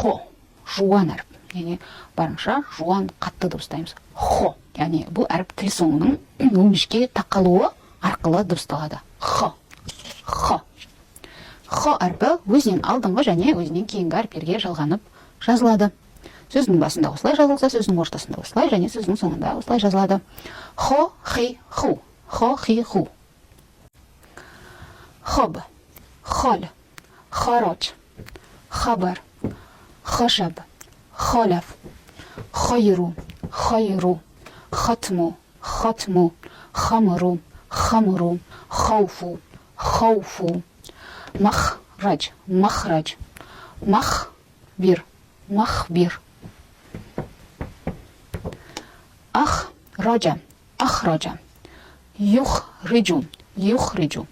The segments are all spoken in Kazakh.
хо, жуан әріп. Яғни барынша жуан қатты дыбыстаймыз. Хо, яғни бұл әріп тіл соңының өңешке тақалуы арқылы дыбысталады. Хо, хо. Хо әрпі өзінен алдыңғы және өзінен кейінгі әріптерге жалғанып жазылады. Сөздің басында осылай жазылса, сөздің ортасында осылай, және сөздің соңында осылай жазылады. Хо, хи, ху. Хо, хи, ху. Хоб, хол, хороч, хабар, хошаб, холав, хойру, хойру, хотму, хотму, хамру, хамру, хауфу, хауфу. Махрадж, махрадж, махбир, махбир. Ахраджа, ахраджа. Юхриджу, юхриджу.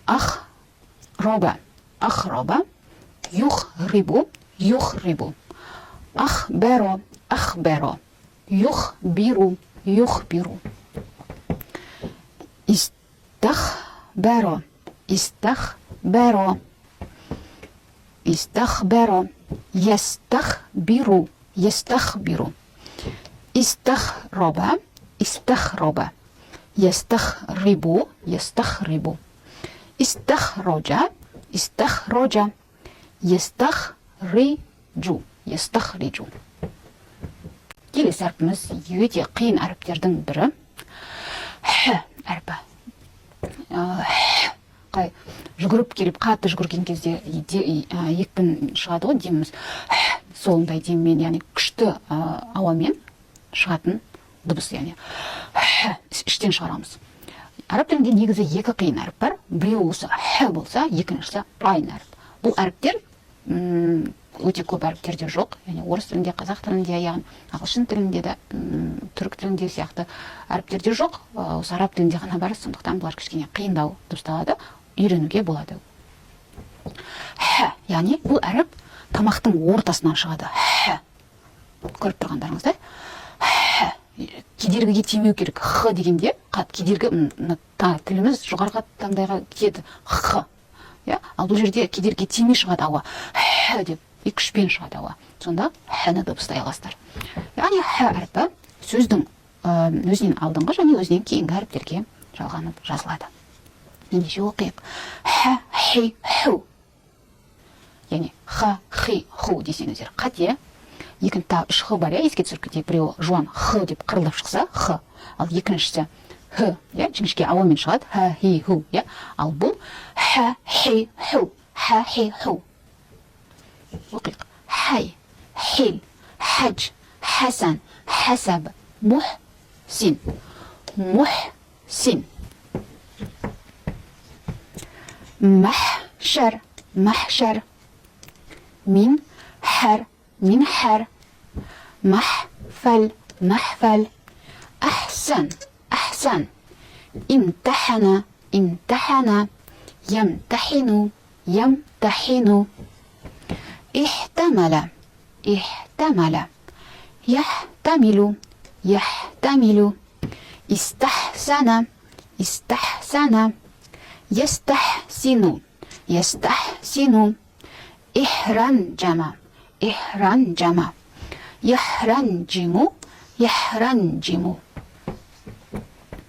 Ахроба, ахроба. Юхрибу, юхрибу. Ахберо, ахберо. Юхбиру, юхбиру. Истахберо, истахберо. Истахберо. Ястахбиру, ястахбиру. Истахроба, истахроба. Ястахрибу, ястахрибу. Истахроджа, истахроджа. Ястахриджу, ястахриджу. Келесі әрпіміз өте қиын әріптердің бірі. Х әрпі. Жүгіріп келіп, қатты жүгірген кезде екпін шығады ғой, деміміз. Солындай деммен, яғни күшті ауамен шығатын дыбыс, яғни іштен шығарамыз. Араб тілінде негізі екі қиын әріп бар. Біреуі осы х болса, екіншісі айн әріп. Бұл әріптер өте көп әріптерде жоқ. Яғни орыс тілінде, қазақ тілінде, яғни ағылшын тілінде де, түрік тілінде сияқты әріптерде жоқ. Осы араб тілінде ғана бар, сондықтан бұлар кішкене қиындау дыбысталады, үйренуге болады. Х, яғни бұл әріп тамақтың ортасынан шығады. Х. Көріп тұрғандарыңыздай. Х. Кедергіге тимеу керек. Х дегенде, кедергі тіліміз жоғарғы таңдайға кетеді. Х. Ал бұл жерде кедергі тимей шығады ауа. Х деп, екі күшпен шығады ауа. Сонда х-ны дыбыстай аласыздар. Яғни х әрпі сөздің өзінен алдыңғы және өзінен кейінгі әріптерге жалғанып жазылады. Ендеше оқиық. Х, хи, ху. Яғни х, хи, ху десеңіздер қате. Екінші тағы үш х бар, еске түсіріп кетейік. Біреуі жуан х деп қырылып шықса, х. Ал екіншісі х, жіңішке ауамен шығады. Х, хи, ху. Ал бұл х, хи, ху. Х, хи, ху. Оқиық. Хай, хил, хадж, хасан, хасаб, мухсин. Мухсин. Махшар, махшар. Минхар, минхар. محفل محفل. أحسن أحسن. امتحن امتحن. يمتحن يمتحن. احتمل احتمل. يحتمل يحتمل. استحسن استحسن. يستحسن يستحسن. احرنجم احرنجم. يحرنجم يحرنجم.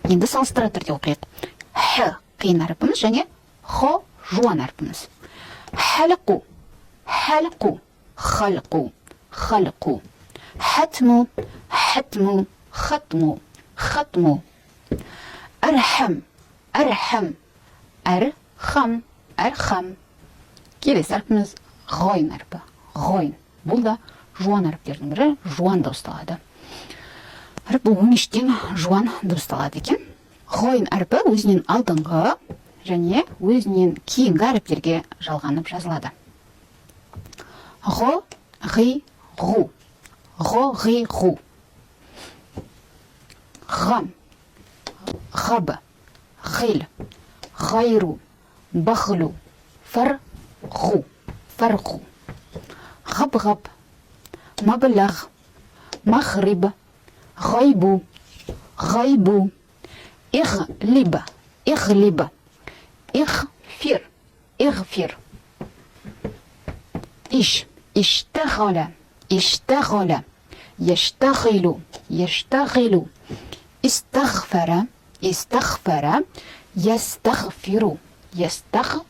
Енді салыстыра түрде оқиық. Х қиын әрпіміз және хо жуан әрпіміз. Халқу халқу. Халқу халқу. Хатму хатму. Хатму хатму. Архам архам. Архам архам. Келесі әрпіміз ғойн әрпі. Ғойн. Бұл да жуан әріптердің бірі, жуан дыбысталады. Әріп бұл өңештен жуан дыбысталады екен. Ғойн әрпі өзінен алдыңғы және өзінен кейінгі әріптерге жалғанып жазылады. Ғо, ғи, ғу. Ғо, ғи, ғу. Ғам, ғаб, ғил, ғайру, бахлу, фарғу, фарғу. Ғаб-ғаб. مبلغ مغرب غيب غيب. اغلب اغلب. اغفر اغفر. إيش اشتغل اشتغل يشتغل يشتغل استغفر استغفر يستغفر يستغفر